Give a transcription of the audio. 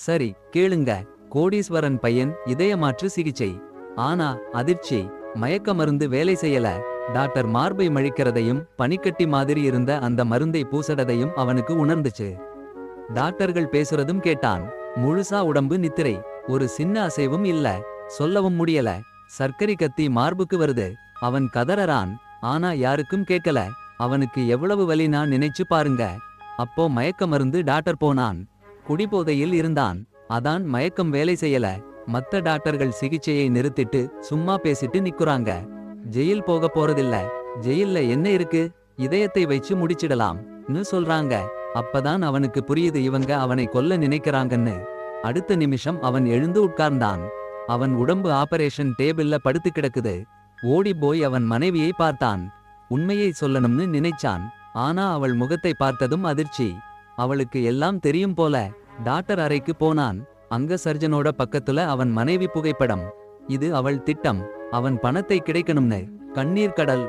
சரி கேளுங்க. கோடீஸ்வரன் பையன் இதய மாற்று சிகிச்சை. ஆனா அதிர்ச்சி, மயக்க மருந்து வேலை செய்யல. டாக்டர் மார்பை மழிக்கிறதையும் பனிக்கட்டி மாதிரி இருந்த அந்த மருந்தை பூசடதையும் அவனுக்கு உணர்ந்துச்சு. டாக்டர்கள் பேசுறதும் கேட்டான். முழுசா உடம்பு நித்திரை. ஒரு சின்ன அசைவும் இல்ல. சொல்லவும் முடியல. சர்க்கரை கத்தி மார்புக்கு வருது. அவன் கதறறான். ஆனா யாருக்கும் கேட்கல. அவனுக்கு எவ்வளவு வலினா நினைச்சு பாருங்க. அப்போ மயக்க மருந்து டாக்டர் போனான். குடிபோதையில் இருந்தான். அதான் மயக்கம் வேலை செய்யல. மத்த டாக்டர்கள் சிகிச்சையை நிறுத்திட்டு சும்மா பேசிட்டு நிக்குறாங்க. ஜெயில் போக போறதில்ல. ஜெயில்ல என்ன இருக்கு, இதயத்தை வச்சு முடிச்சிடலாம்னு சொல்றாங்க. அப்பதான் அவனுக்கு புரியுது இவங்க அவனை கொல்ல நினைக்கிறாங்கன்னு. அடுத்த நிமிஷம் அவன் எழுந்து உட்கார்ந்தான். அவன் உடம்பு ஆபரேஷன் டேபிள்ல படுத்து கிடக்குது. ஓடி போய் அவன் மனைவியை பார்த்தான். உண்மையை சொல்லணும்னு நினைச்சான். ஆனா அவள் முகத்தை பார்த்ததும் அதிர்ச்சி. அவளுக்கு எல்லாம் தெரியும் போல. டாக்டர் அறைக்கு போனான். அங்க சர்ஜனோட பக்கத்துல அவன் மனைவி புகைப்படம். இது அவள் திட்டம். அவன் பணத்தை கிடைக்கணும்னு. கண்ணீர் கடல்.